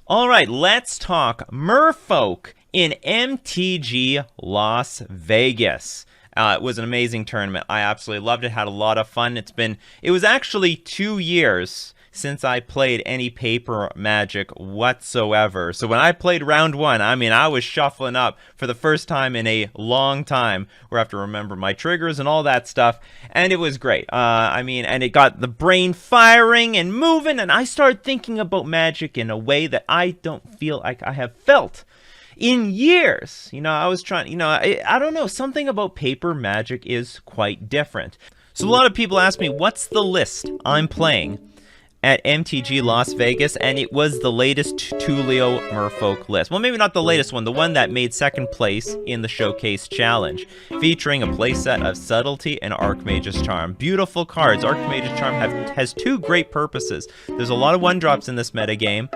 All right, let's talk Merfolk in MTG Las Vegas. It was an amazing tournament. I absolutely loved it. Had a lot of fun. It was actually 2 years since I played any paper Magic whatsoever. So when I played round one, I was shuffling up for the first time in a long time, where I have to remember my triggers and all that stuff, and it was great. And it got the brain firing and moving, and I started thinking about Magic in a way that I don't feel like I have felt in years. I was trying, I don't know, something about paper Magic is quite different. So a lot of people ask me, what's the list I'm playing at MTG Las Vegas, and it was the latest Tulio Merfolk list. Well, maybe not the latest one, the one that made second place in the Showcase Challenge, featuring a playset of Subtlety and Archmage's Charm. Beautiful cards. Archmage's Charm has two great purposes. There's a lot of one-drops in this metagame,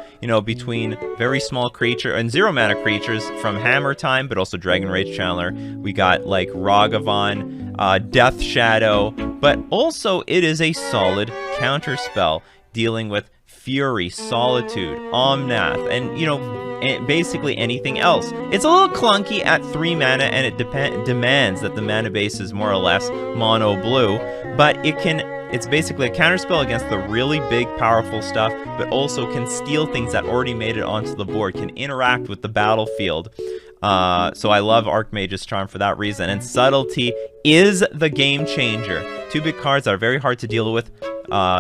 between very small creature and zero-mana creatures from Hammer Time, but also Dragon Rage Channeler. We got, like, Ragavan, Death Shadow, but also it is a solid counterspell, dealing with Fury, Solitude, Omnath, and basically anything else. It's a little clunky at 3 mana, and it demands that the mana base is more or less mono blue, but it's basically a counterspell against the really big, powerful stuff, but also can steal things that already made it onto the board, can interact with the battlefield. So I love Archmage's Charm for that reason, and Subtlety is the game changer. Two big cards that are very hard to deal with.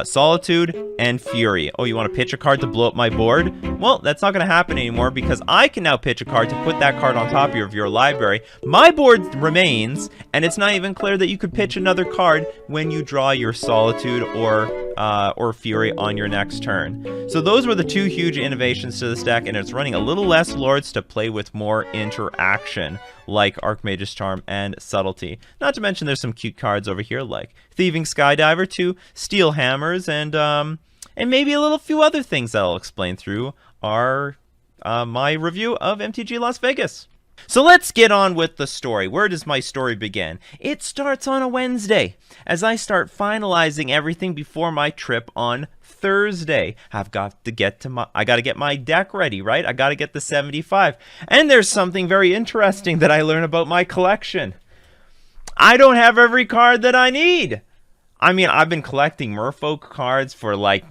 Solitude and Fury. Oh, you want to pitch a card to blow up my board? Well, that's not going to happen anymore, because I can now pitch a card to put that card on top of your library. My board remains, and it's not even clear that you could pitch another card when you draw your Solitude or Fury on your next turn. So those were the two huge innovations to this deck, and it's running a little less Lords to play with more interaction, like Archmage's Charm and Subtlety. Not to mention there's some cute cards over here, like Thieving Skydiver, two Steel Hammers, and maybe a little few other things that I'll explain through my review of MTG Las Vegas. So let's get on with the story. Where does my story begin? It starts on a Wednesday, as I start finalizing everything before my trip on Thursday. I gotta get my deck ready, right? I gotta get the 75. And there's something very interesting that I learn about my collection. I don't have every card that I need. I've been collecting Merfolk cards for I've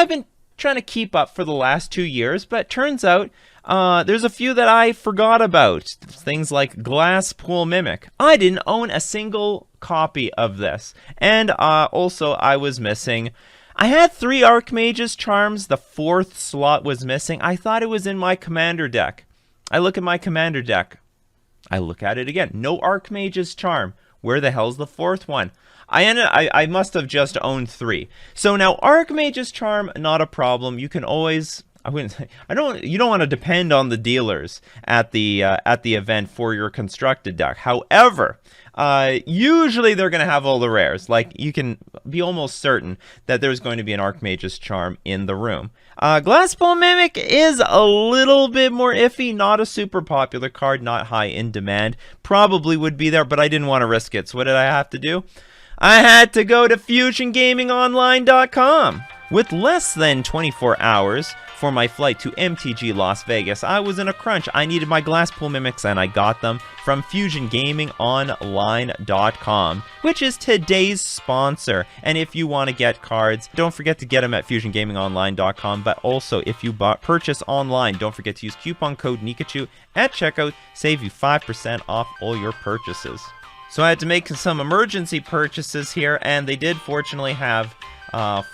been trying to keep up for the last 2 years, but turns out there's a few that I forgot about. Things like Glasspool Mimic. I didn't own a single copy of this. And also I was missing... I had 3 Archmage's Charms. The 4th slot was missing. I thought it was in my Commander deck. I look at my Commander deck. I look at it again. No Archmage's Charm. Where the hell's the 4th one? I must have just owned 3. So now Archmage's Charm, not a problem. You can always... you don't want to depend on the dealers at the event for your constructed deck. However, usually they're going to have all the rares. Like, you can be almost certain that there's going to be an Archmage's Charm in the room. Glasspool Mimic is a little bit more iffy. Not a super popular card, not high in demand. Probably would be there, but I didn't want to risk it. So what did I have to do? I had to go to FusionGamingOnline.com. With less than 24 hours for my flight to MTG Las Vegas, I was in a crunch. I needed my Glasspool Mimics, and I got them from FusionGamingOnline.com, which is today's sponsor. And if you want to get cards, don't forget to get them at FusionGamingOnline.com. But also, if you purchase online, don't forget to use coupon code Nikachu at checkout. Save you 5% off all your purchases. So I had to make some emergency purchases here, and they did fortunately have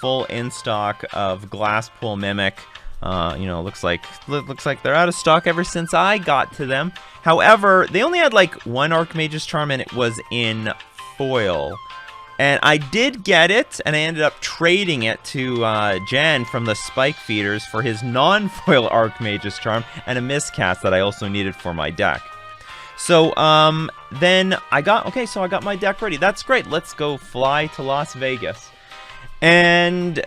full in stock of Glasspool Mimic. Looks like they're out of stock ever since I got to them. However, they only had like 1 Archmage's Charm, and it was in foil. And I did get it, and I ended up trading it to Jan from the Spike Feeders for his non-foil Archmage's Charm and a miscast that I also needed for my deck. So then I got my deck ready. That's great. Let's go fly to Las Vegas. And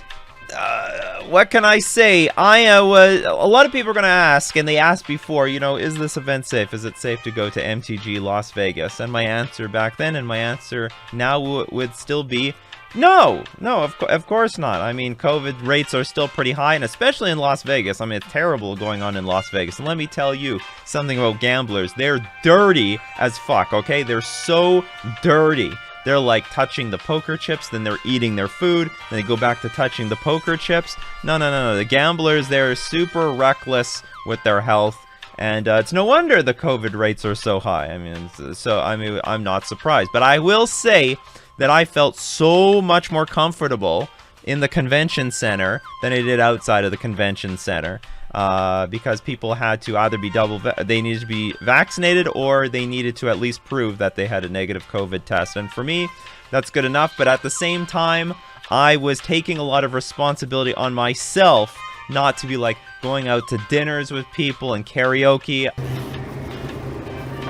what can I say? A lot of people are going to ask, and they asked before, is this event safe? Is it safe to go to MTG Las Vegas? And my answer back then and my answer now would still be, No, of course not. I mean, COVID rates are still pretty high, and especially in Las Vegas. I mean, it's terrible going on in Las Vegas. And let me tell you something about gamblers. They're dirty as fuck, okay? They're so dirty. They're like touching the poker chips, then they're eating their food, then they go back to touching the poker chips. No. The gamblers, they're super reckless with their health. And it's no wonder the COVID rates are so high. I mean, I'm not surprised. But I will say that I felt so much more comfortable in the convention center than I did outside of the convention center, because people had to either be they needed to be vaccinated, or they needed to at least prove that they had a negative COVID test. And for me, that's good enough. But at the same time, I was taking a lot of responsibility on myself not to be like going out to dinners with people and karaoke.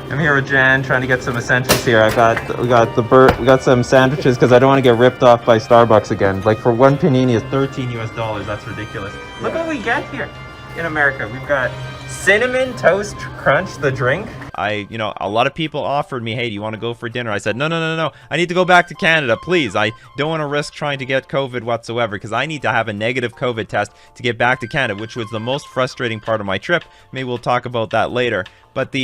I'm here with Jan trying to get some essentials here. We got some sandwiches because I don't want to get ripped off by Starbucks again. Like for one panini is $13 US. That's ridiculous. Yeah. Look what we get here in America. We've got Cinnamon Toast Crunch, the drink. A lot of people offered me, hey, do you want to go for dinner? I said, no. I need to go back to Canada, please. I don't want to risk trying to get COVID whatsoever, because I need to have a negative COVID test to get back to Canada, which was the most frustrating part of my trip. Maybe we'll talk about that later. But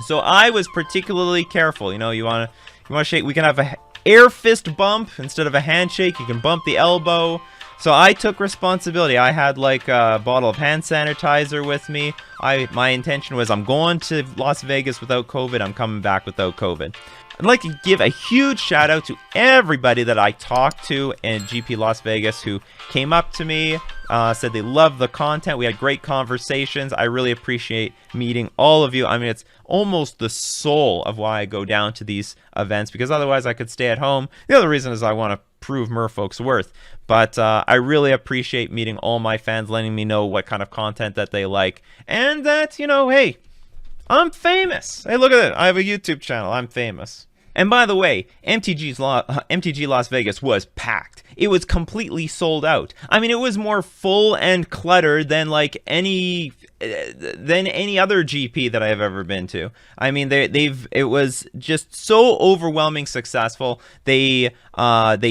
so I was particularly careful. You want to shake. We can have a air fist bump instead of a handshake. You can bump the elbow. So I took responsibility. I had like a bottle of hand sanitizer with me. My intention was, I'm going to Las Vegas without COVID. I'm coming back without COVID. I'd like to give a huge shout out to everybody that I talked to in GP Las Vegas who came up to me, said they loved the content. We had great conversations. I really appreciate meeting all of you. I mean, it's almost the soul of why I go down to these events, because otherwise I could stay at home. The other reason is I want to prove Merfolk's worth. But I really appreciate meeting all my fans, letting me know what kind of content that they like. And that, hey, I'm famous. Hey, look at it. I have a YouTube channel. I'm famous. And by the way, MTG Las Vegas was packed. It was completely sold out. I mean, it was more full and cluttered than like any other GP that I've ever been to. I mean, it was just so overwhelming successful. They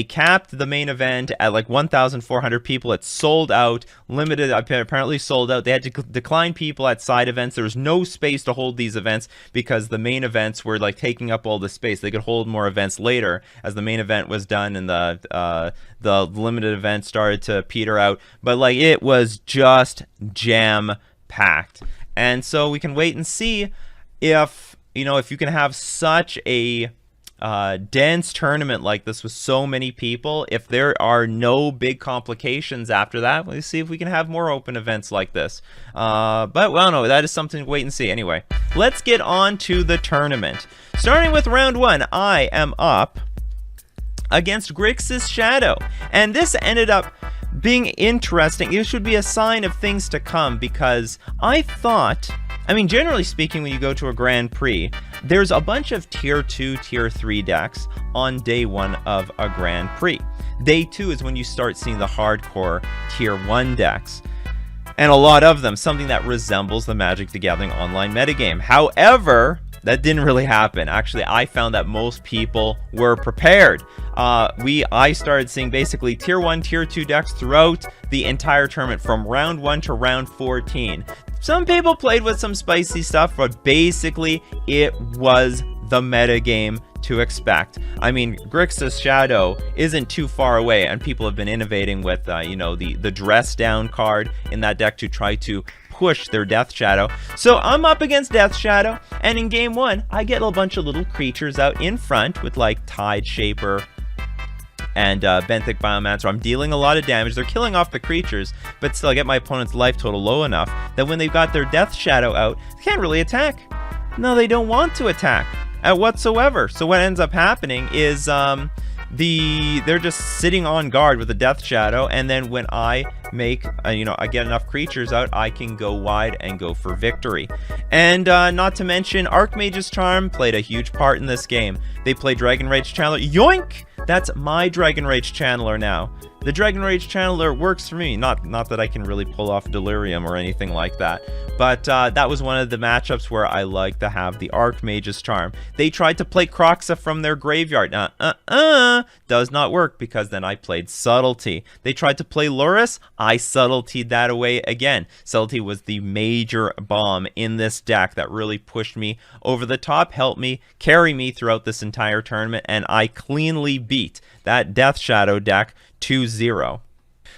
capped the main event at like 1,400 people. It sold out, limited, apparently sold out. They had to decline people at side events. There was no space to hold these events because the main events were like taking up all the space. They could hold more events later as the main event was done and the limited event started to peter out. But like, it was just jam packed. And so we can wait and see if you can have such a dense tournament like this with so many people, if there are no big complications after that. Let's see if we can have more open events like this. But well, no, that is something to wait and see. Anyway, let's get on to the tournament. Starting with round one, I am up against Grixis Shadow, and this ended up being interesting. It should be a sign of things to come, because I thought, I mean, generally speaking, when you go to a Grand Prix, there's a bunch of Tier 2, Tier 3 decks on day one of a Grand Prix. Day 2 is when you start seeing the hardcore Tier 1 decks, and a lot of them, something that resembles the Magic the Gathering online metagame. However, that didn't really happen. Actually, I found that most people were prepared. I started seeing basically Tier 1, Tier 2 decks throughout the entire tournament from round 1 to round 14. Some people played with some spicy stuff, but basically it was the metagame to expect. I mean, Grixis Shadow isn't too far away, and people have been innovating with the dress down card in that deck to try to push their Death Shadow. So I'm up against Death Shadow, and in game one, I get a bunch of little creatures out in front with like Tide Shaper and Benthic Biomancer. I'm dealing a lot of damage. They're killing off the creatures, but still I get my opponent's life total low enough that when they've got their Death Shadow out, they can't really attack. No, they don't want to attack whatsoever. So what ends up happening is they're just sitting on guard with the Death Shadow, and then when I make I get enough creatures out, I can go wide and go for victory. And not to mention, Archmage's Charm played a huge part in this game. They play Dragon Rage Channeler. Yoink! That's my Dragon Rage Channeler now. The Dragon Rage Channeler works for me. Not that I can really pull off Delirium or anything like that, But that was one of the matchups where I like to have the Archmage's Charm. They tried to play Kroxa from their graveyard. Does not work, because then I played Subtlety. They tried to play Lurrus. I Subtletied that away again. Subtlety was the major bomb in this deck that really pushed me over the top, helped me carry me throughout this entire tournament, and I cleanly beat that Death Shadow deck 2-0.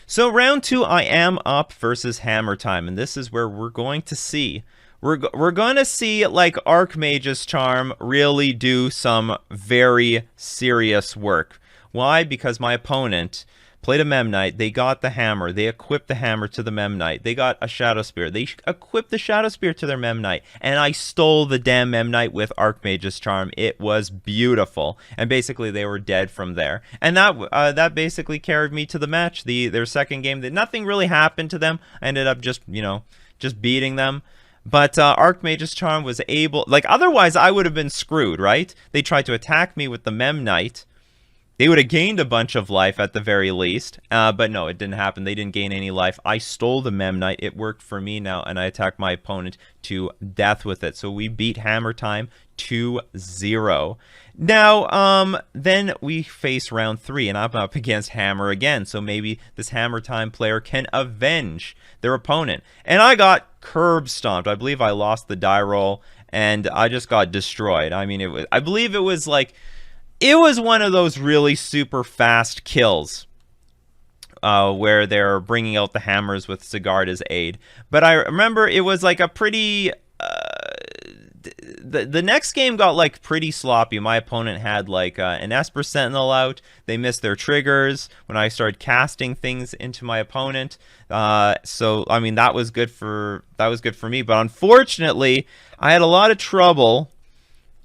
So round 2, I am up versus Hammer Time, and this is where we're going to see, we're going to see like Archmage's Charm really do some very serious work. Why? Because my opponent played a Memnite, they got the hammer, they equipped the hammer to the Memnite, they got a Shadow Spear, they equipped the Shadow Spear to their Memnite, and I stole the damn Memnite with Archmage's Charm. It was beautiful, and basically they were dead from there. And that basically carried me to the match. Their second game, that nothing really happened to them. I ended up just, just beating them. But Archmage's Charm was able, like, otherwise I would have been screwed, right? They tried to attack me with the Memnite. They would have gained a bunch of life at the very least, but no, it didn't happen. They didn't gain any life. I stole the Memnite. It worked for me now, and I attacked my opponent to death with it. So we beat Hammer Time 2-0. Now, then we face round 3, and I'm up against Hammer again. So maybe this Hammer Time player can avenge their opponent. And I got curb stomped. I believe I lost the die roll, and I just got destroyed. I mean, I believe it was like... It was one of those really super fast kills where they're bringing out the hammers with Sigarda's aid. But I remember it was like a pretty... The next game got like pretty sloppy. My opponent had like an Esper Sentinel out. They missed their triggers when I started casting things into my opponent. So I mean that was good for me. But unfortunately, I had a lot of trouble.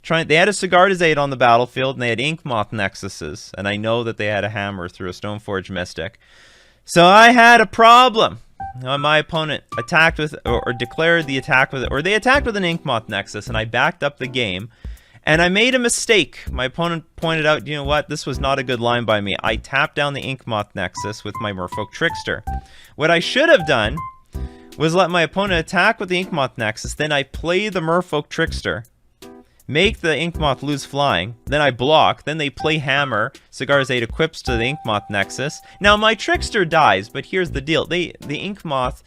They had a Sigarda's Aid on the battlefield, and they had Inkmoth Nexuses, and I know that they had a hammer through a Stoneforge Mystic. So I had a problem. My opponent attacked with, or declared the attack with, or they attacked with an Inkmoth Nexus, and I backed up the game, and I made a mistake. My opponent pointed out, you know what, this was not a good line by me. I tapped down the Inkmoth Nexus with my Merfolk Trickster. What I should have done was let my opponent attack with the Inkmoth Nexus, then I play the Merfolk Trickster, make the Inkmoth lose flying, then I block, then they play hammer, Sigarda's Aid equips to the Inkmoth Nexus. Now my Trickster dies, but here's the deal. The Inkmoth,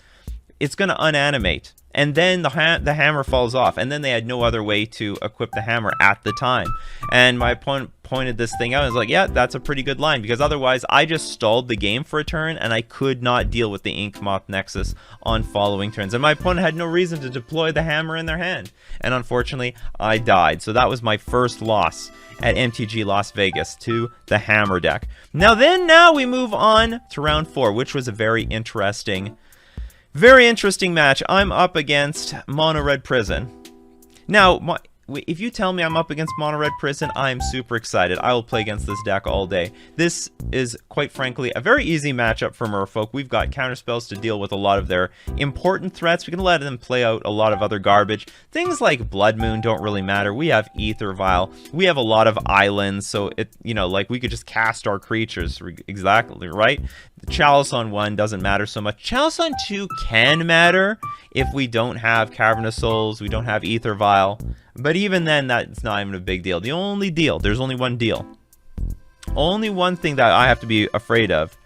it's going to unanimate, and then the hammer falls off, and then they had no other way to equip the hammer at the time. And my opponent pointed this thing out and was like, yeah, that's a pretty good line, because otherwise I just stalled the game for a turn, and I could not deal with the Inkmoth Nexus on following turns. And my opponent had no reason to deploy the hammer in their hand. And unfortunately, I died. So that was my first loss at MTG Las Vegas to the hammer deck. Now we move on to round 4, which was a very interesting match. I'm up against Mono Red Prison. Now, if you tell me I'm up against Mono Red Prison, I'm super excited. I will play against this deck all day. This is, quite frankly, a very easy matchup for Merfolk. We've got counterspells to deal with a lot of their important threats. We can let them play out a lot of other garbage. Things like Blood Moon don't really matter. We have Ether Vial. We have a lot of islands, so it, like we could just cast our creatures. Exactly, right? The Chalice on 1 doesn't matter so much. Chalice on 2 can matter if we don't have Cavernous Souls, we don't have Ether Vial. But even then, that's not even a big deal. There's only one deal. Only one thing that I have to be afraid of.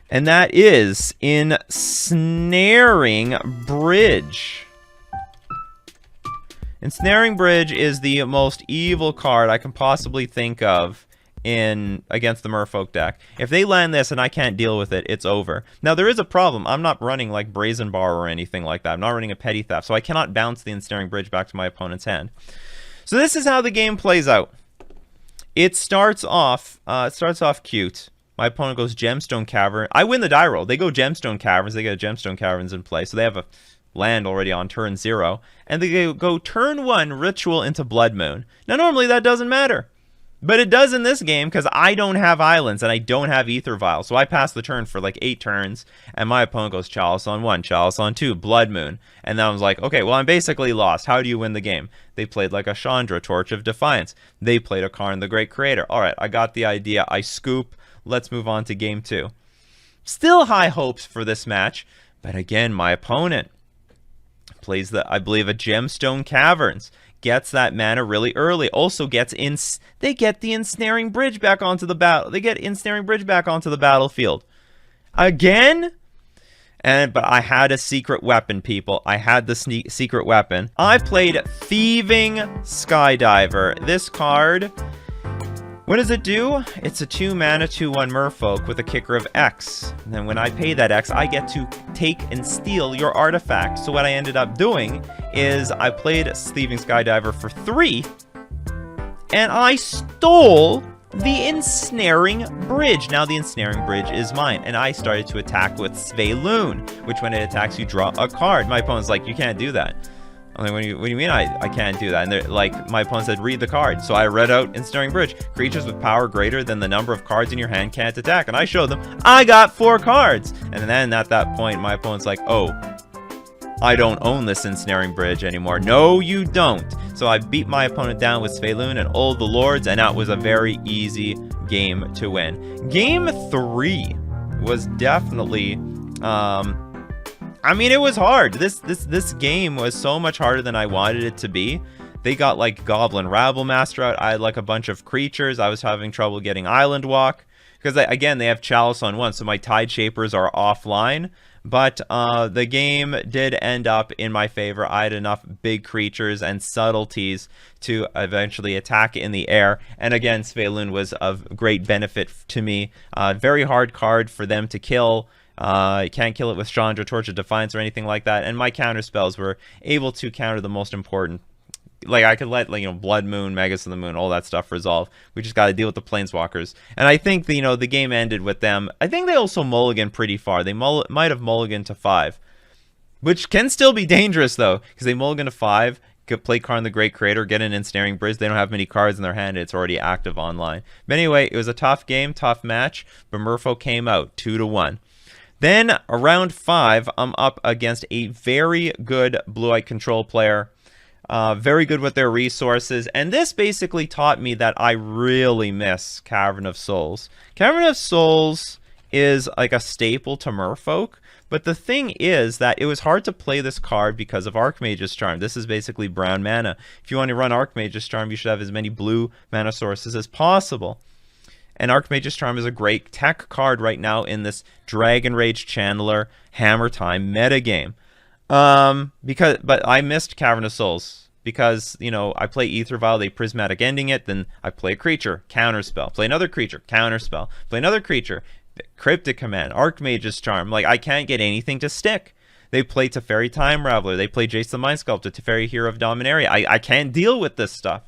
And that is Ensnaring Bridge. Ensnaring Bridge is the most evil card I can possibly think of against the Merfolk deck. If they land this and I can't deal with it, it's over. Now there is a problem. I'm not running like Brazen Bar or anything like that. I'm not running a Petty Theft, so I cannot bounce the Ensnaring Bridge back to my opponent's hand. So this is how the game plays out. It starts off cute. My opponent goes Gemstone Cavern. I win the die roll. They go Gemstone Caverns. They get a Gemstone Caverns in play, so they have a land already on turn 0. And they go turn 1 Ritual into Blood Moon. Now normally that doesn't matter. But it does in this game because I don't have islands and I don't have Ether Vial. So I pass the turn for like 8 turns and my opponent goes Chalice on 1, Chalice on 2, Blood Moon. And then I was like, okay, well, I'm basically lost. How do you win the game? They played like a Chandra, Torch of Defiance. They played a Karn the Great Creator. All right, I got the idea. I scoop. Let's move on to game 2. Still high hopes for this match. But again, my opponent plays the, I believe, a Gemstone Caverns. Gets that mana really early. Also gets they get the Ensnaring Bridge back onto the battle. They get Ensnaring Bridge back onto the battlefield. Again? But I had a secret weapon, people. I had the secret weapon. I played Thieving Skydiver. This card, what does it do? It's a 2-mana, 2/1 Merfolk with a kicker of X. And then when I pay that X, I get to take and steal your artifact. So what I ended up doing is I played Thieving Skydiver for 3, and I stole the Ensnaring Bridge. Now the Ensnaring Bridge is mine, and I started to attack with Sveloon, which when it attacks, you draw a card. My opponent's like, you can't do that. I'm like, what do you mean I can't do that? And they're like, my opponent said, read the card. So I read out Ensnaring Bridge. Creatures with power greater than the number of cards in your hand can't attack. And I showed them, I got 4 cards. And then at that point, my opponent's like, oh, I don't own this Ensnaring Bridge anymore. No, you don't. So I beat my opponent down with Sveloon and all the Lords, and that was a very easy game to win. Game 3 was definitely, I mean, it was hard. This game was so much harder than I wanted it to be. They got like Goblin Rabblemaster out. I had like a bunch of creatures. I was having trouble getting Island Walk because again, they have Chalice on 1, so my Tide Shapers are offline. But the game did end up in my favor. I had enough big creatures and subtleties to eventually attack in the air. And again, Sveloon was of great benefit to me. Very hard card for them to kill. You can't kill it with Chandra, Torch of Defiance, or anything like that. And my counter spells were able to counter the most important. Like, I could let, like, Blood Moon, Magus of the Moon, all that stuff resolve. We just got to deal with the Planeswalkers. And I think, the game ended with them. I think they also mulliganed pretty far. They might have mulliganed to 5. Which can still be dangerous, though. Because they mulligan to 5, could play Karn the Great Creator, get an Ensnaring Bridge. They don't have many cards in their hand. It's already active online. But anyway, it was a tough game, tough match. But Merfolk came out 2-1. Then, around 5, I'm up against a very good Blue-White Control player. Very good with their resources, and this basically taught me that I really miss Cavern of Souls. Cavern of Souls is like a staple to Merfolk, but the thing is that it was hard to play this card because of Archmage's Charm. This is basically brown mana. If you want to run Archmage's Charm, you should have as many blue mana sources as possible. And Archmage's Charm is a great tech card right now in this Dragon Rage Channeler Hammer Time metagame. But I missed Cavern of Souls because, I play Aether Vial, they Prismatic Ending it, then I play a creature, counterspell, play another creature, counterspell, play another creature, Cryptic Command, Archmage's Charm. Like, I can't get anything to stick. They play Teferi Time Raveler, they play Jace the Mind Sculptor, Teferi Hero of Dominaria. I can't deal with this stuff.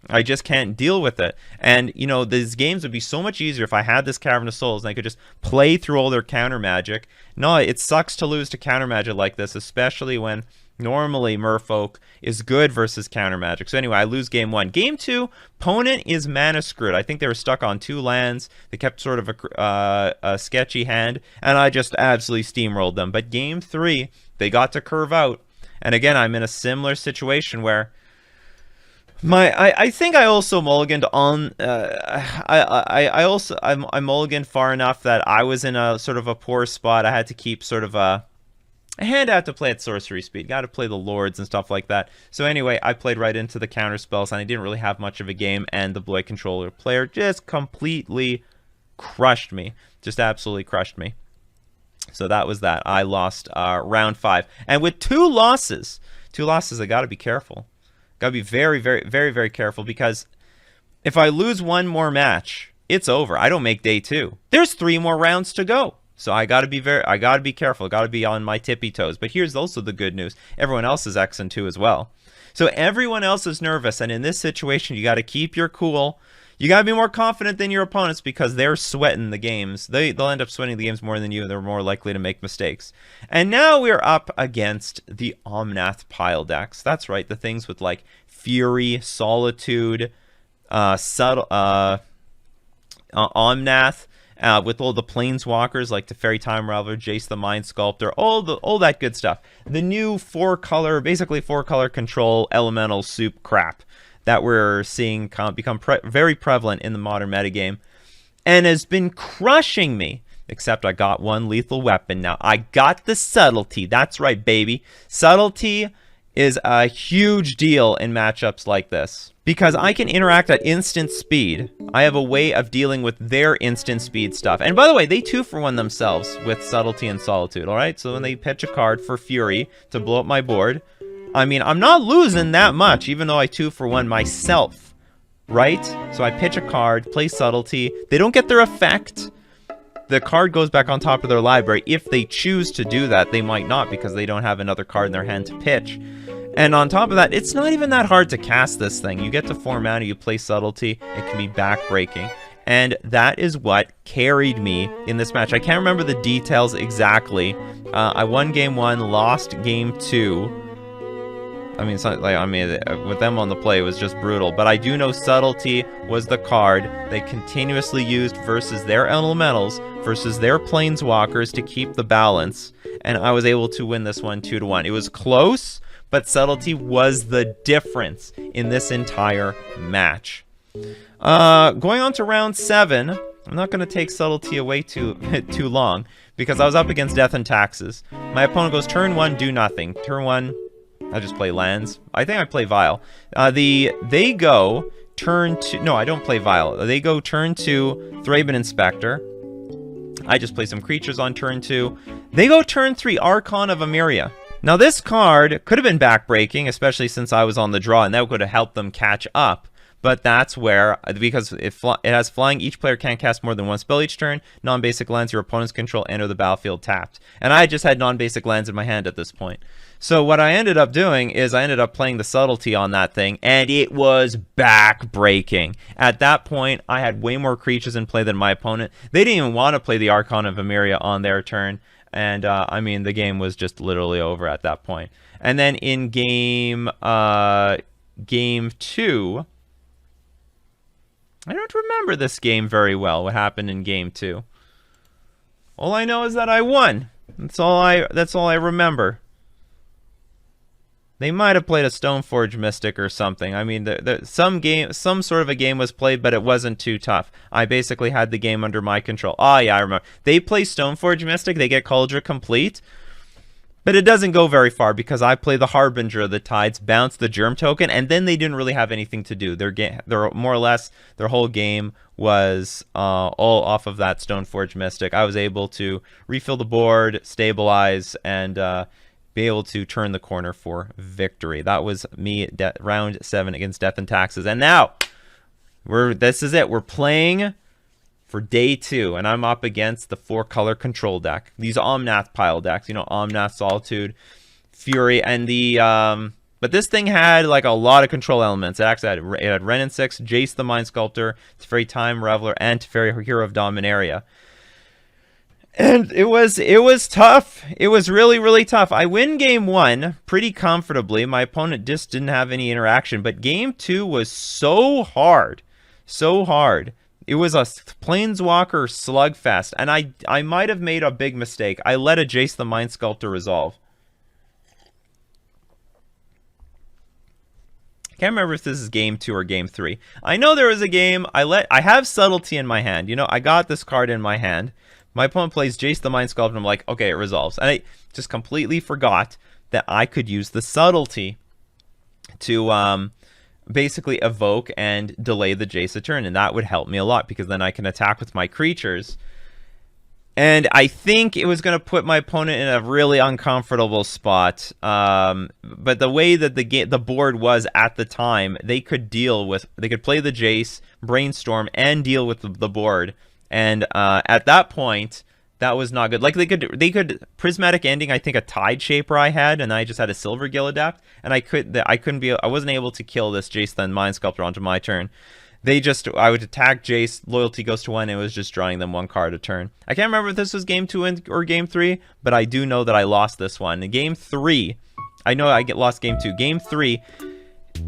I just can't deal with it. And, these games would be so much easier if I had this Cavern of Souls and I could just play through all their counter magic. No, it sucks to lose to counter magic like this, especially when normally Merfolk is good versus counter magic. So anyway, I lose game 1. Game 2, opponent is mana screwed. I think they were stuck on 2 lands. They kept sort of a sketchy hand, and I just absolutely steamrolled them. But game 3, they got to curve out. And again, I'm in a similar situation where I think I also mulliganed on I mulliganed far enough that I was in a sort of a poor spot. I had to keep sort of a hand out to play at sorcery speed. Got to play the Lords and stuff like that. So anyway, I played right into the counter spells, and I didn't really have much of a game. And the Blue-White Controller player just completely crushed me, just absolutely crushed me. So that was that. I lost round 5, and with 2 losses, I got to be careful. Got to be very, very, very, very careful, because if I lose one more match, it's over. I don't make day 2. There's 3 more rounds to go. So I got to be careful. Got to be on my tippy toes. But here's also the good news. Everyone else is Xing 2 as well. So everyone else is nervous, and in this situation, you got to keep your cool. You got to be more confident than your opponents, because they're sweating the games. They'll end up sweating the games more than you. They're more likely to make mistakes. And now we're up against the Omnath pile decks. That's right, the things with like Fury, Solitude, Omnath, with all the Planeswalkers like Teferi Time Raveler, Jace the Mind Sculptor, all that good stuff. The new 4-color, basically 4-color control elemental soup crap that we're seeing become very prevalent in the modern metagame, and has been crushing me. Except I got one lethal weapon now. I got the Subtlety. That's right, baby. Subtlety is a huge deal in matchups like this. Because I can interact at instant speed. I have a way of dealing with their instant speed stuff. And by the way, they 2-for-1 themselves with Subtlety and Solitude, alright? So when they pitch a card for Fury to blow up my board, I mean, I'm not losing that much, even though I 2-for-1 myself, right? So I pitch a card, play Subtlety. They don't get their effect. The card goes back on top of their library. If they choose to do that, they might not because they don't have another card in their hand to pitch. And on top of that, it's not even that hard to cast this thing. You get to 4 mana, you play Subtlety, it can be backbreaking. And that is what carried me in this match. I can't remember the details exactly. I won game 1, lost game 2. I mean, it's not like, with them on the play, it was just brutal. But I do know Subtlety was the card they continuously used versus their elementals, versus their planeswalkers to keep the balance. And I was able to win this one 2-1. It was close, but Subtlety was the difference in this entire match. Going on to round 7, I'm not going to take Subtlety away too long, because I was up against Death and Taxes. My opponent goes turn 1, do nothing. Turn 1, I just play lands. I think I play Vial. They go turn 2. No, I don't play Vial. They go turn 2, Thraben Inspector. I just play some creatures on turn 2. They go turn 3, Archon of Emeria. Now this card could have been backbreaking, especially since I was on the draw, and that would have helped them catch up. But that's where, because it has flying, each player can't cast more than 1 spell each turn. Non-basic lands your opponent's control enter the battlefield tapped. And I just had non-basic lands in my hand at this point. So what I ended up doing is I ended up playing the Subtlety on that thing, and it was back-breaking. At that point, I had way more creatures in play than my opponent. They didn't even want to play the Archon of Emeria on their turn, and I mean, the game was just literally over at that point. And then in game 2, I don't remember this game very well, what happened in game 2. All I know is that I won. That's all I remember. They might have played a Stoneforge Mystic or something. I mean, some sort of a game was played, but it wasn't too tough. I basically had the game under my control. Oh, yeah, I remember. They play Stoneforge Mystic, they get Cauldron Complete, but it doesn't go very far because I play the Harbinger of the Tides, bounce the Germ Token, and then they didn't really have anything to do. They're more or less, their whole game was all off of that Stoneforge Mystic. I was able to refill the board, stabilize, and be able to turn the corner for victory. That was me round 7 against Death and Taxes. And now, this is it. We're playing for day 2, and I'm up against the 4-color control deck. These Omnath pile decks, you know, Omnath, Solitude, Fury, and the... but this thing had like a lot of control elements. It actually had Wrenn and 6, Jace the Mind Sculptor, Teferi Time Reveler, and Teferi Hero of Dominaria. And it was tough. It was really, really tough. I win game 1 pretty comfortably. My opponent just didn't have any interaction. But game 2 was so hard. So hard. It was a Planeswalker slugfest. And I might have made a big mistake. I let a Jace the Mind Sculptor resolve. Can't remember if this is game 2 or game 3. I know there was a game. I have Subtlety in my hand. You know, I got this card in my hand. My opponent plays Jace the Mind Sculptor, and I'm like, okay, it resolves. And I just completely forgot that I could use the Subtlety to basically evoke and delay the Jace a turn, and that would help me a lot, because then I can attack with my creatures. And I think it was going to put my opponent in a really uncomfortable spot. But the way that the board was at the time, they could play the Jace, brainstorm, and deal with the board. And at that point, that was not good. Like they could Prismatic Ending, I think, a Tide Shaper I had, and I just had a Silver Gill Adapt, and I wasn't able to kill this Jace the Mind Sculptor onto my turn. I would attack Jace, loyalty goes to 1, and it was just drawing them 1 card a turn. I can't remember if this was game 2 or game 3, but I do know that I lost this one. In game 3, I know I lost game 2. Game 3,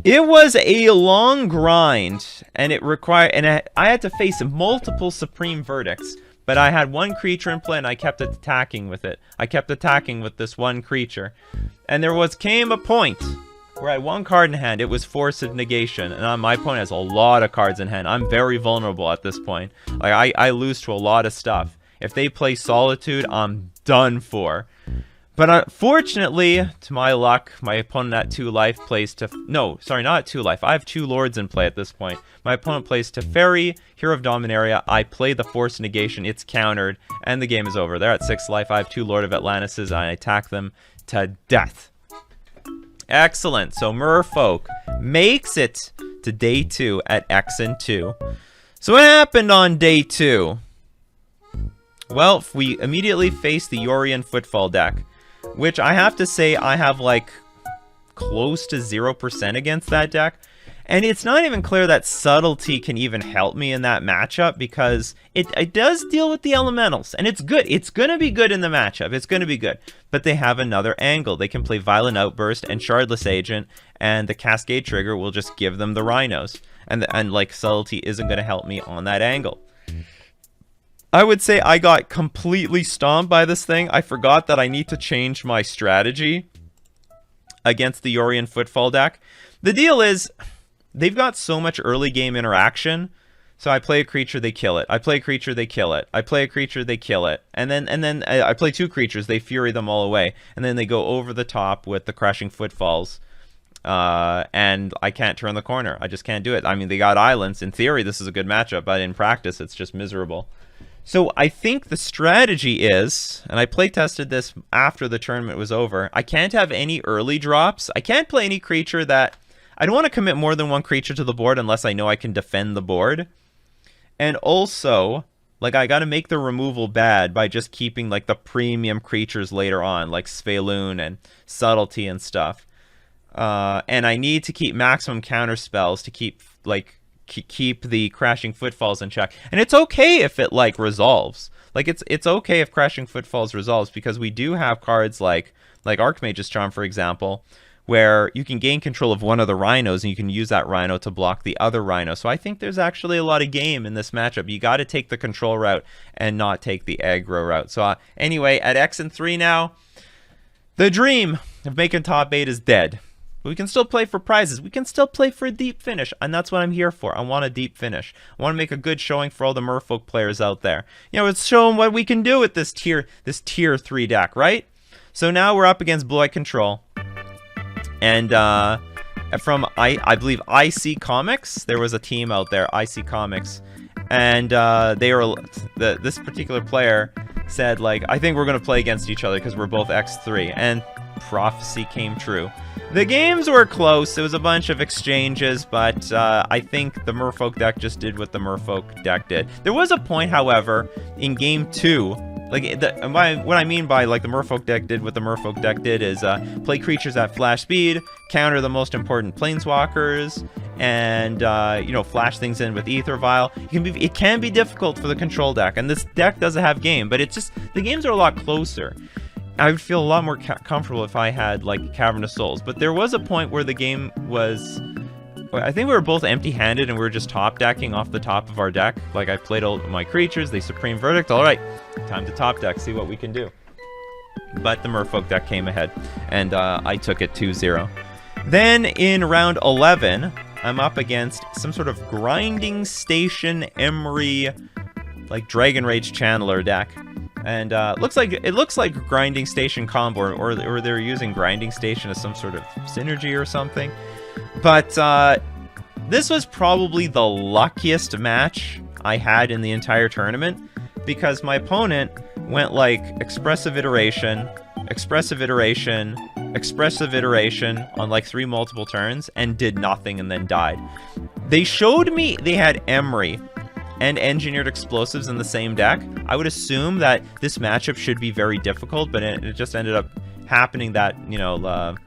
it was a long grind, and I had to face multiple Supreme Verdicts, but I had 1 creature in play, and I kept attacking with it. I kept attacking with this 1 creature, and came a point where I had 1 card in hand. It was Force of Negation, and my opponent has a lot of cards in hand. I'm very vulnerable at this point. Like I lose to a lot of stuff. If they play Solitude, I'm done for. But unfortunately, to my luck, my opponent at 2 life plays to... No, sorry, not at 2 life. I have 2 lords in play at this point. My opponent plays Teferi, Hero of Dominaria. I play the Force Negation. It's countered, and the game is over. They're at 6 life. I have 2 Lord of Atlantises, and I attack them to death. Excellent. So Merfolk makes it to day 2 at X and 2. So what happened on day 2? Well, we immediately face the Yorion Footfall deck, which I have to say I have like close to 0% against that deck. And it's not even clear that Subtlety can even help me in that matchup, because it does deal with the elementals. And it's good. It's going to be good in the matchup. It's going to be good. But they have another angle. They can play Violent Outburst and Shardless Agent, and the Cascade trigger will just give them the Rhinos. And like, Subtlety isn't going to help me on that angle. I would say I got completely stomped by this thing. I forgot that I need to change my strategy against the Yorion Footfall deck. The deal is, they've got so much early game interaction. So I play a creature, they kill it. I play a creature, they kill it. I play a creature, they kill it. And then I play 2 creatures, they fury them all away. And then they go over the top with the Crashing Footfalls. And I can't turn the corner. I just can't do it. I mean, they got islands. In theory, this is a good matchup, but in practice, it's just miserable. So I think the strategy is, and I play tested this after the tournament was over, I can't have any early drops. I can't play any creature that... I don't want to commit more than 1 creature to the board unless I know I can defend the board. And also, like, I got to make the removal bad by just keeping, like, the premium creatures later on, like Svelune and Subtlety and stuff. And I need to keep maximum counter spells to keep, like... keep the Crashing Footfalls in check. And it's okay if it like resolves. Like it's okay if Crashing Footfalls resolves, because we do have cards like Archmage's Charm, for example, where you can gain control of one of the Rhinos and you can use that Rhino to block the other Rhino. So I think there's actually a lot of game in this matchup. You got to take the control route and not take the aggro route. So anyway, at X and 3 now, the dream of making top 8 is dead. But we can still play for prizes. We can still play for a deep finish, and that's what I'm here for. I want a deep finish. I want to make a good showing for all the Merfolk players out there. You know, it's showing what we can do with this tier 3 deck, right? So now we're up against Blue Eye Control. And from, I believe, IC Comics, there was a team out there, IC Comics. And this particular player said, like, I think we're going to play against each other because we're both X3. And prophecy came true. The games were close. It was a bunch of exchanges, but I think the Merfolk deck just did what the Merfolk deck did. There was a point, however, in game 2, like what I mean by like the Merfolk deck did what the Merfolk deck did is play creatures at flash speed, counter the most important planeswalkers, and you know, flash things in with Ether Vial. It can be difficult for the control deck, and this deck doesn't have game, but it's just the games are a lot closer. I would feel a lot more comfortable if I had, like, Cavern of Souls. But there was a point where the game was... I think we were both empty-handed and we were just top-decking off the top of our deck. Like, I played all my creatures, they Supreme Verdict. Alright, time to top-deck, see what we can do. But the Merfolk deck came ahead, and I took it 2-0. Then, in round 11, I'm up against some sort of Grinding Station Emery, like, Dragon Rage Channeler deck. And it looks like Grinding Station combo, or they're using Grinding Station as some sort of synergy or something. But this was probably the luckiest match I had in the entire tournament, because my opponent went like Expressive Iteration, Expressive Iteration, Expressive Iteration on like 3 multiple turns and did nothing and then died. They showed me they had Emery and Engineered Explosives in the same deck. I would assume that this matchup should be very difficult, but it just ended up happening that, you know, the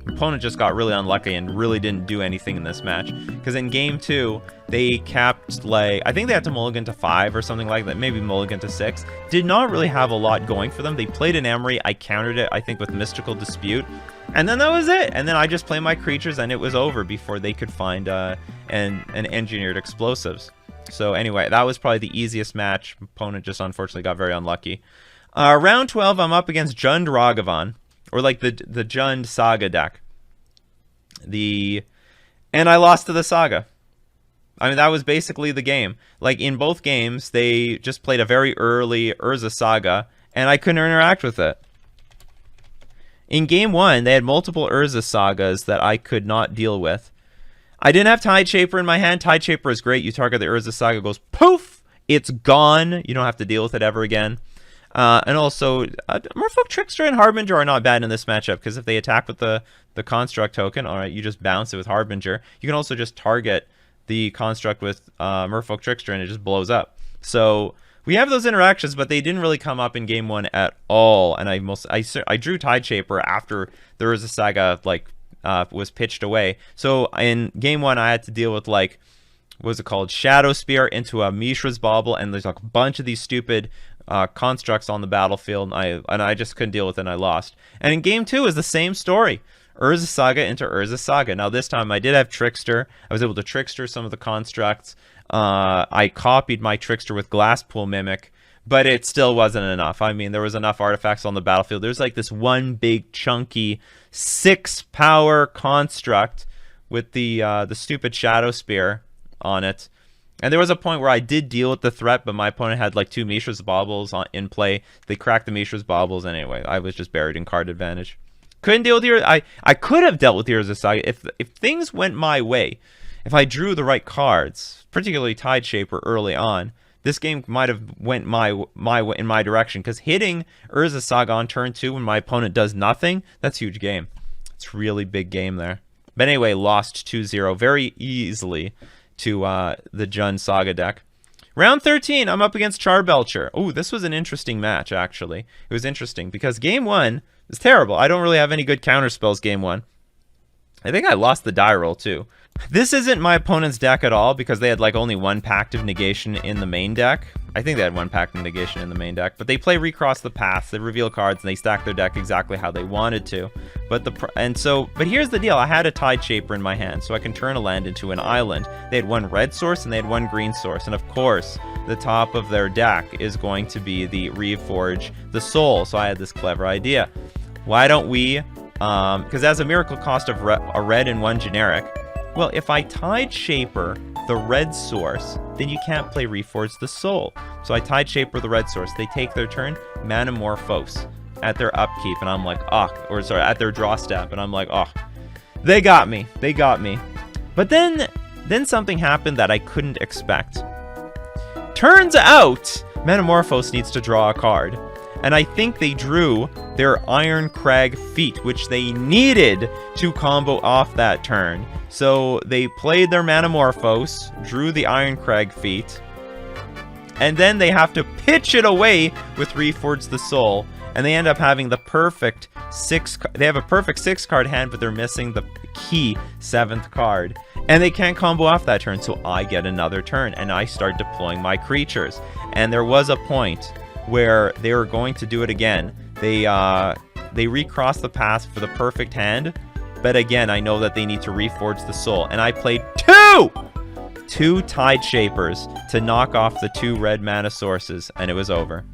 opponent just got really unlucky and really didn't do anything in this match. Because in game 2, they capped, like, I think they had to mulligan to 5 or something like that, maybe mulligan to 6. Did not really have a lot going for them. They played an Emery, I countered it, I think, with Mystical Dispute. And then that was it. And then I just played my creatures and it was over before they could find an Engineered Explosives. So anyway, that was probably the easiest match. Opponent just unfortunately got very unlucky. Round 12, I'm up against Jund Ragavan, or like the Jund Saga deck. And I lost to the Saga. I mean, that was basically the game. Like, in both games, they just played a very early Urza Saga, and I couldn't interact with it. In game 1, they had multiple Urza Sagas that I could not deal with. I didn't have Tide Shaper in my hand. Tide Shaper is great. You target the Urza Saga, goes poof, it's gone. You don't have to deal with it ever again. And also, Merfolk, Trickster, and Harbinger are not bad in this matchup, because if they attack with the Construct token, alright, you just bounce it with Harbinger. You can also just target the Construct with Merfolk, Trickster, and it just blows up. So we have those interactions, but they didn't really come up in game 1 at all. And I drew Tide Shaper after the Urza Saga was pitched away. So in game 1, I had to deal with what was it called, Shadow Spear into a Mishra's Bauble, and there's a bunch of these stupid constructs on the battlefield, and I just couldn't deal with it, and I lost. And in game 2 is the same story. Urza Saga into Urza Saga. Now this time I did have Trickster. I was able to Trickster some of the constructs. I copied my Trickster with Glasspool Mimic, but it still wasn't enough. I mean, there was enough artifacts on the battlefield. There's like this one big chunky 6-power construct with the stupid Shadow Spear on it. And there was a point where I did deal with the threat, but my opponent had like 2 Mishra's Baubles in play. They cracked the Mishra's Baubles anyway. I was just buried in card advantage. Couldn't deal with the I could have dealt with the Urza Saga if things went my way. If I drew the right cards, particularly Tide Shaper early on, this game might have went in my direction, because hitting Urza Saga on turn 2 when my opponent does nothing, that's a huge game. It's a really big game there. But anyway, lost 2-0 very easily to the Jund Saga deck. Round 13, I'm up against Charbelcher. Oh, this was an interesting match, actually. It was interesting because game 1 is terrible. I don't really have any good counter spells game 1. I think I lost the die roll, too. This isn't my opponent's deck at all, because they had like only 1 Pact of Negation in the main deck. I think they had 1 Pact of Negation in the main deck, but they play Recross the Paths, they reveal cards, and they stack their deck exactly how they wanted to. But here's the deal: I had a Tide Shaper in my hand, so I can turn a land into an island. They had 1 red source and they had 1 green source, and of course, the top of their deck is going to be the Reforge the Soul. So I had this clever idea: why don't we? Because it has a miracle cost of a red and 1 generic. Well, if I Tide Shaper the red source, then you can't play Reforge the Soul. So I Tide Shaper the red source. They take their turn, Manamorphose at their upkeep, and I'm like, at their draw step, and I'm like, they got me. They got me. But then something happened that I couldn't expect. Turns out, Manamorphose needs to draw a card. And I think they drew their Iron Crag Feat, which they needed to combo off that turn. So they played their Manamorphose, drew the Iron Crag Feat, and then they have to pitch it away with Reforge the Soul, and they end up having the perfect 6. They have a perfect 6-card hand, but they're missing the key 7th card, and they can't combo off that turn. So I get another turn, and I start deploying my creatures. And there was a point where they were going to do it again. They recross the path for the perfect hand, but again, I know that they need to Reforge the Soul, and I played 2 Tide Shapers to knock off the 2 red mana sources, and it was over.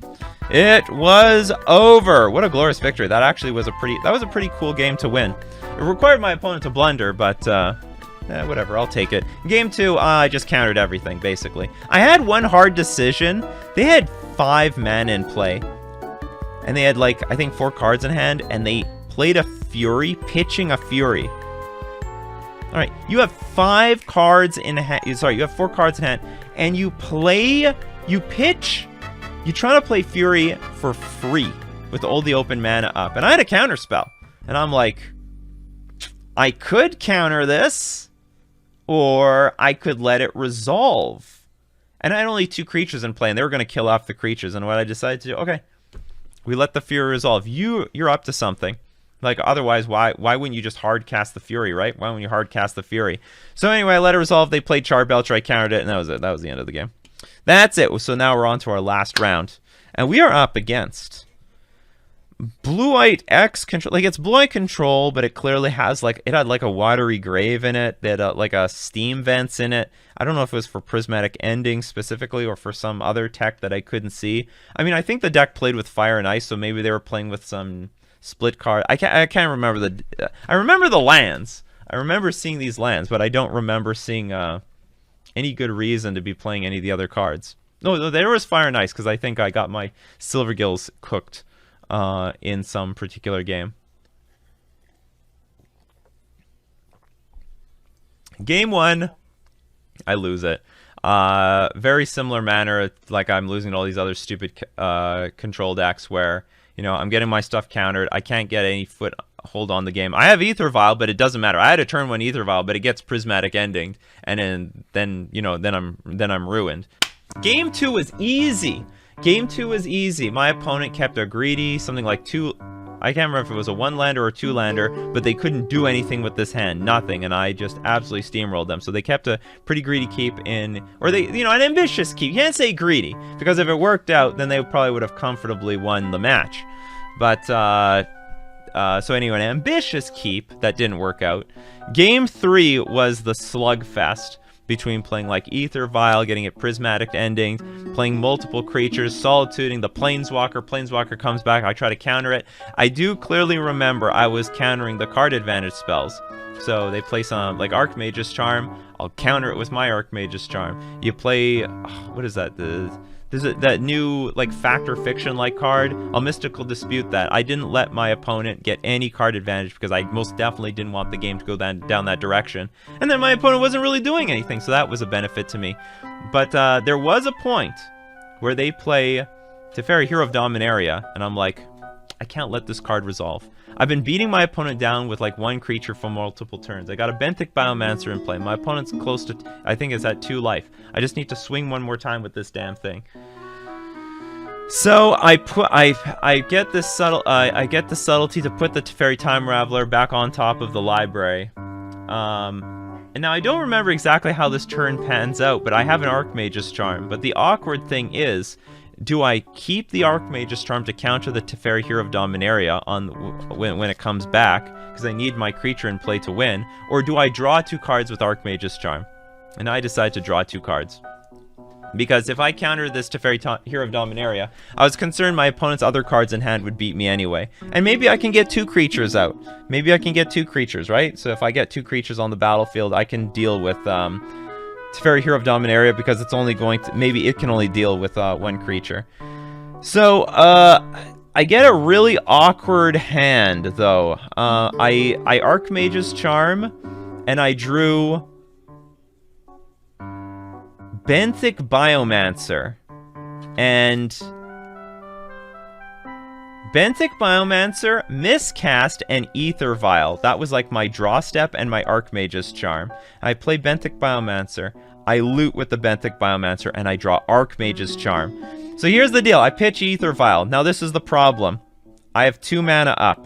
It was over. What a glorious victory. That actually was a pretty cool game to win. It required my opponent to blunder, but whatever, I'll take it. Game 2, I just countered everything, basically. I had one hard decision. They had 5 mana in play, and they had I think 4 cards in hand, and they played a Fury, pitching a Fury. All right, you have 5 cards in hand. Sorry, you have 4 cards in hand, and you pitch. You try to play Fury for free with all the open mana up, and I had a counter spell, and I'm like, I could counter this, or I could let it resolve. And I had only 2 creatures in play, and they were going to kill off the creatures. And what I decided to do, okay, we let the Fury resolve. You're up to something. Otherwise, why wouldn't you just hard cast the Fury, right? Why wouldn't you hard cast the Fury? So anyway, I let it resolve. They played Charbelcher. I countered it, and that was it. That was the end of the game. That's it. So now we're on to our last round, and we are up against Blue-White X control. It's Blue-White control, but it clearly has it had a Watery Grave in it. They had a Steam Vents in it. I don't know if it was for Prismatic Ending specifically or for some other tech that I couldn't see. I mean, I think the deck played with Fire and Ice, so maybe they were playing with some split card. I can't remember I remember the lands. I remember seeing these lands, but I don't remember seeing any good reason to be playing any of the other cards. No, there was Fire and Ice, because I think I got my Silvergills cooked in some particular game. Game 1, I lose it. Very similar manner, like I'm losing to all these other stupid control decks where, you know, I'm getting my stuff countered. I can't get any foothold on the game. I have Ether Vial, but it doesn't matter. I had a turn 1 Ether Vial, but it gets Prismatic Ending, and then you know, then I'm ruined. Game 2 was easy. Game 2 was easy. My opponent kept a greedy, something like 2. I can't remember if it was a 1-lander or a 2-lander, but they couldn't do anything with this hand, nothing, and I just absolutely steamrolled them. So they kept a pretty greedy keep in, or they, you know, an ambitious keep. You can't say greedy, because if it worked out, then they probably would have comfortably won the match. But, so anyway, an ambitious keep that didn't work out. Game 3 was the slugfest between playing like Ether Vial, getting it Prismatic Ending, playing multiple creatures, solituding the Planeswalker comes back, I try to counter it. I do clearly remember I was countering the card advantage spells. So they play some, like Archmage's Charm, I'll counter it with my Archmage's Charm. You play, what is that, there's that new, like, Fact or Fiction-like card. I'll Mystical Dispute that. I didn't let my opponent get any card advantage because I most definitely didn't want the game to go down that direction. And then my opponent wasn't really doing anything, so that was a benefit to me. But there was a point where they play Teferi, Hero of Dominaria, and I'm like, I can't let this card resolve. I've been beating my opponent down with like 1 creature for multiple turns. I got a Benthic Biomancer in play. My opponent's close to, I think it's at 2 life. I just need to swing 1 more time with this damn thing. So I get this I get the subtlety to put the Teferi Time Raveler back on top of the library. And now I don't remember exactly how this turn pans out, but I have an Archmage's Charm. But the awkward thing is, do I keep the Archmage's Charm to counter the Teferi Hero of Dominaria on when it comes back, because I need my creature in play to win, or do I draw 2 cards with Archmage's Charm? And I decide to draw 2 cards. Because if I counter this Teferi Hero of Dominaria, I was concerned my opponent's other cards in hand would beat me anyway. And maybe I can get 2 creatures out. Maybe I can get 2 creatures, right? So if I get 2 creatures on the battlefield, I can deal with Teferi Hero of Dominaria, because it's only going to, maybe it can only deal with 1 creature. So I get a really awkward hand though. I Archmage's Charm, and I drew Benthic Biomancer, and Benthic Biomancer, Miscast, and Ether Vial. That was like my draw step and my Archmage's Charm. I play Benthic Biomancer, I loot with the Benthic Biomancer, and I draw Archmage's Charm. So here's the deal, I pitch Ether Vial. Now this is the problem. I have 2 mana up.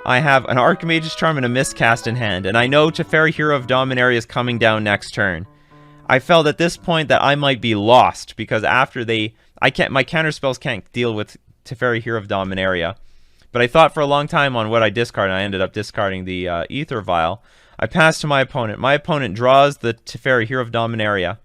I have an Archmage's Charm and a Miscast in hand, and I know Teferi Hero of Dominaria is coming down next turn. I felt at this point that I might be lost, because after my counterspells can't deal with Teferi Hero of Dominaria. But I thought for a long time on what I discarded, and I ended up discarding the Ether Vial. I pass to my opponent. My opponent draws the Teferi Hero of Dominaria,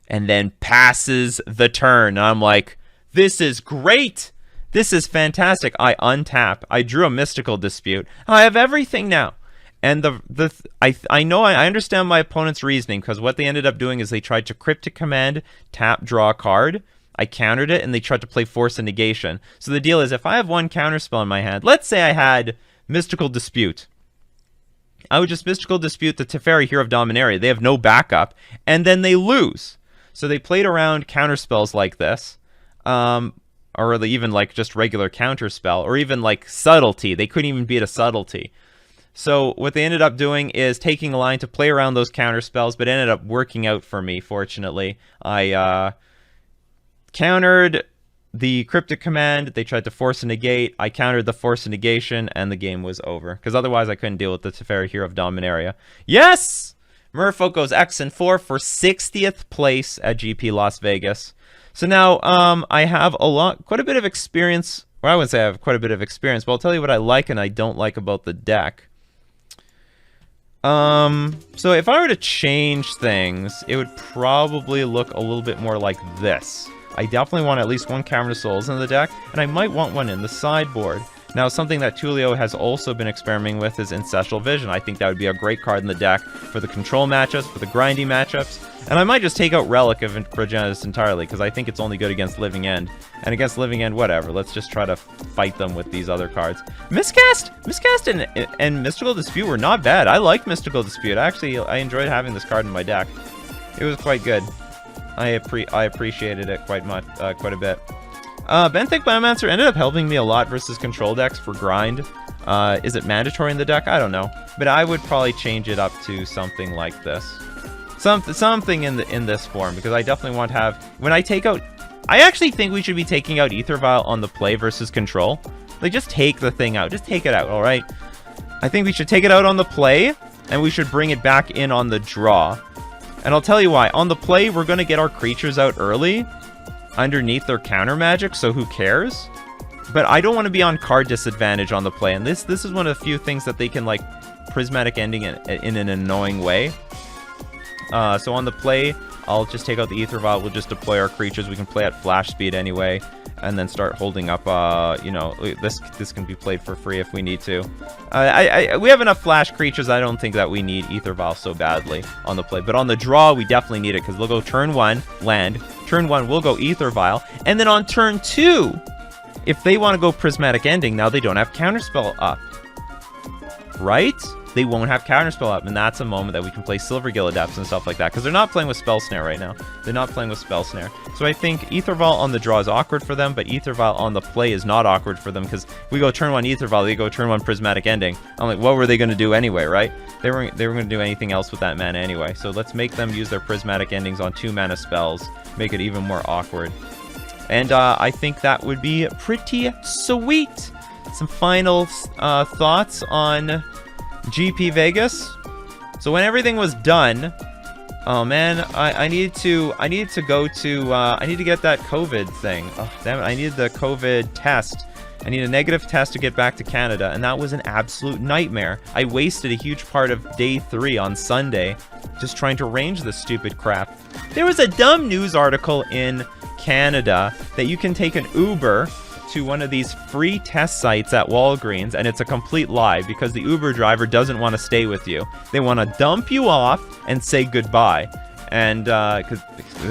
and then passes the turn. And I'm like, this is great! This is fantastic. I untap. I drew a Mystical Dispute. I have everything now. And I understand my opponent's reasoning, because what they ended up doing is they tried to Cryptic Command, tap, draw a card. I countered it, and they tried to play Force and Negation. So the deal is, if I have 1 counterspell in my hand, let's say I had Mystical Dispute, I would just Mystical Dispute the Teferi Hero of Dominaria. They have no backup, and then they lose. So they played around counterspells like this, or even like just regular counterspell, or even like Subtlety. They couldn't even beat a Subtlety. So what they ended up doing is taking a line to play around those counterspells, but it ended up working out for me, fortunately. I countered the Cryptic Command, they tried to Force and Negate, I countered the Force and Negation, and the game was over. Because otherwise I couldn't deal with the Teferi Hero of Dominaria. Yes! Merfolk goes X and 4 for 60th place at GP Las Vegas. So now I have quite a bit of experience, or I wouldn't say I have quite a bit of experience, but I'll tell you what I like and I don't like about the deck. So if I were to change things, it would probably look a little bit more like this. I definitely want at least 1 Cavern of Souls in the deck, and I might want 1 in the sideboard. Now, something that Tulio has also been experimenting with is Ancestral Vision. I think that would be a great card in the deck for the control matchups, for the grindy matchups. And I might just take out Relic of Progenitus entirely, because I think it's only good against Living End. And against Living End, whatever. Let's just try to fight them with these other cards. Miscast and Mystical Dispute were not bad. I liked Mystical Dispute. Actually, I enjoyed having this card in my deck. It was quite good. I appreciated it quite a bit. Benthic Biomancer ended up helping me a lot versus control decks for grind. Is it mandatory in the deck? I don't know. But I would probably change it up to something like this. Something in this form, because I definitely want to have... When I take out... I actually think we should be taking out Aether Vial on the play versus control. Like, just take the thing out. Just take it out, alright? I think we should take it out on the play, and we should bring it back in on the draw. And I'll tell you why. On the play, we're going to get our creatures out early, underneath their counter magic, so who cares? But I don't want to be on card disadvantage on the play, and this is one of the few things that they can, like, prismatic ending in an annoying way. So on the play, I'll just take out the Aether Vial. We'll just deploy our creatures. We can play at flash speed anyway, and then start holding up. You know, this can be played for free if we need to. We have enough flash creatures. I don't think that we need Aether Vial so badly on the play. But on the draw, we definitely need it, because they'll go turn 1, land. Turn 1, we'll go Aether Vial, and then on turn 2, if they want to go Prismatic Ending, now they don't have Counterspell up, right? They won't have Counterspell up, and that's a moment that we can play Silvergill Adepts and stuff like that, because they're not playing with Spell Snare right now. They're not playing with Spell Snare. So I think Aether Vial on the draw is awkward for them, but Aether Vial on the play is not awkward for them, because if we go turn 1 Aether Vial, they go turn 1 Prismatic Ending. I'm like, what were they going to do anyway, right? They were going to do anything else with that mana anyway. So let's make them use their Prismatic Endings on 2 mana spells, make it even more awkward. And I think that would be pretty sweet. Some final thoughts on GP Vegas. So when everything was done, oh man, I needed to go to I need to get that COVID thing. Oh damn it, I needed the COVID test. I need a negative test to get back to Canada, and that was an absolute nightmare. I wasted a huge part of day 3 on Sunday just trying to arrange this stupid crap. There was a dumb news article in Canada that you can take an Uber to one of these free test sites at Walgreens, and it's a complete lie, because the Uber driver doesn't want to stay with you. They want to dump you off and say goodbye, and because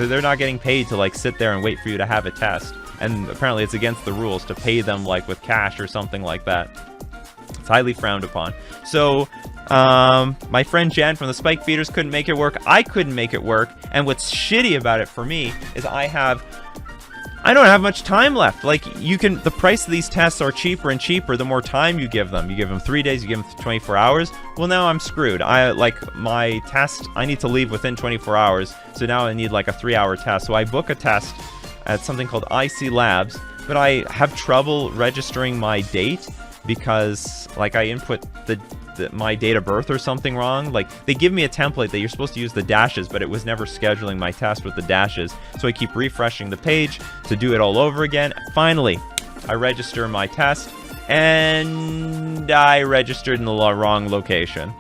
they're not getting paid to like sit there and wait for you to have a test, and apparently it's against the rules to pay them like with cash or something like that. It's highly frowned upon. So my friend Jan from the Spike Feeders couldn't make it work. I couldn't make it work, and what's shitty about it for me is I don't have much time left. Like, the price of these tests are cheaper and cheaper the more time you give them. You give them 3 days, you give them 24 hours. Well, now I'm screwed. My test, I need to leave within 24 hours. So now I need like a 3-hour test. So I book a test at something called IC Labs, but I have trouble registering my date because like I input my date of birth or something wrong. Like, they give me a template that you're supposed to use the dashes, but it was never scheduling my test with the dashes. So I keep refreshing the page to do it all over again. Finally, I register my test, and I registered in the wrong location.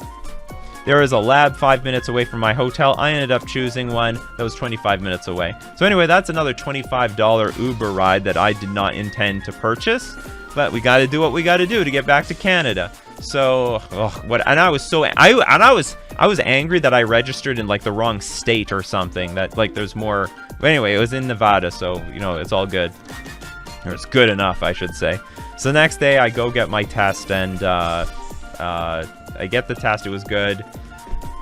There is a lab 5 minutes away from my hotel. I ended up choosing one that was 25 minutes away. So anyway, that's another $25 Uber ride that I did not intend to purchase, but we got to do what we got to do to get back to Canada. So, and I was angry that I registered in like the wrong state or something, that like there's more. But anyway, it was in Nevada, so you know, it's all good, or it's good enough, I should say. So the next day I go get my test, and I get the test. It was good.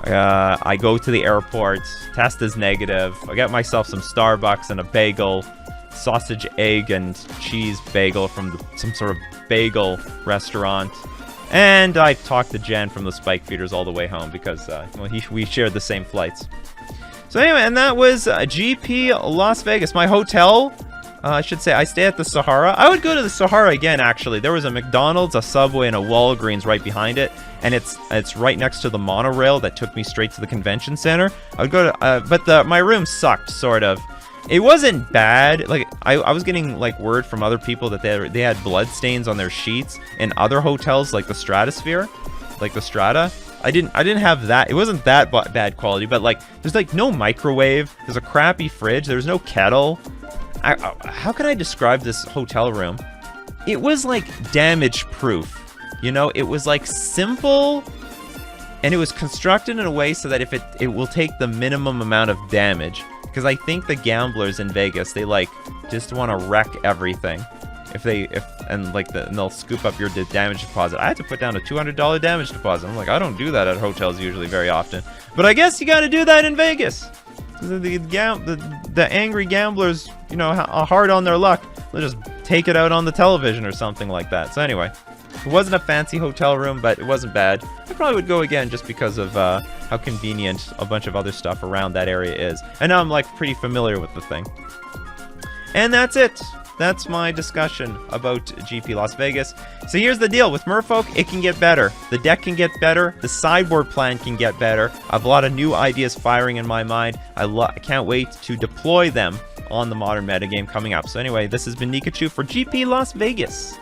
I go to the airport, test is negative. I get myself some Starbucks and a bagel, sausage, egg, and cheese bagel from some sort of bagel restaurant. And I talked to Jen from the Spike Feeders all the way home because we shared the same flights. So anyway, and that was GP Las Vegas. My hotel, I should say, I stay at the Sahara. I would go to the Sahara again, actually. There was a McDonald's, a Subway, and a Walgreens right behind it. And it's right next to the monorail that took me straight to the convention center. I would go to, but my room sucked, sort of. It wasn't bad. Like I was getting like word from other people that they had blood stains on their sheets in other hotels, like the Stratosphere, like the Strata. I didn't have that. It wasn't that bad quality, but like there's like no microwave. There's a crappy fridge. There's no kettle. How can I describe this hotel room? it was like damage proof. You know, it was like simple, and it was constructed in a way so that if it will take the minimum amount of damage. Because I think the gamblers in Vegas, they like just want to wreck everything. And they'll scoop up your damage deposit. I had to put down a $200 damage deposit. I'm like, I don't do that at hotels usually very often, but I guess you got to do that in Vegas. The angry gamblers, you know, are hard on their luck. They'll just take it out on the television or something like that. So anyway, it wasn't a fancy hotel room, but it wasn't bad. I probably would go again just because of how convenient a bunch of other stuff around that area is. And now I'm like pretty familiar with the thing. And that's it. That's my discussion about GP Las Vegas. So here's the deal. With Merfolk, it can get better. The deck can get better. The sideboard plan can get better. I have a lot of new ideas firing in my mind. I can't wait to deploy them on the modern metagame coming up. So anyway, this has been Nikachu for GP Las Vegas.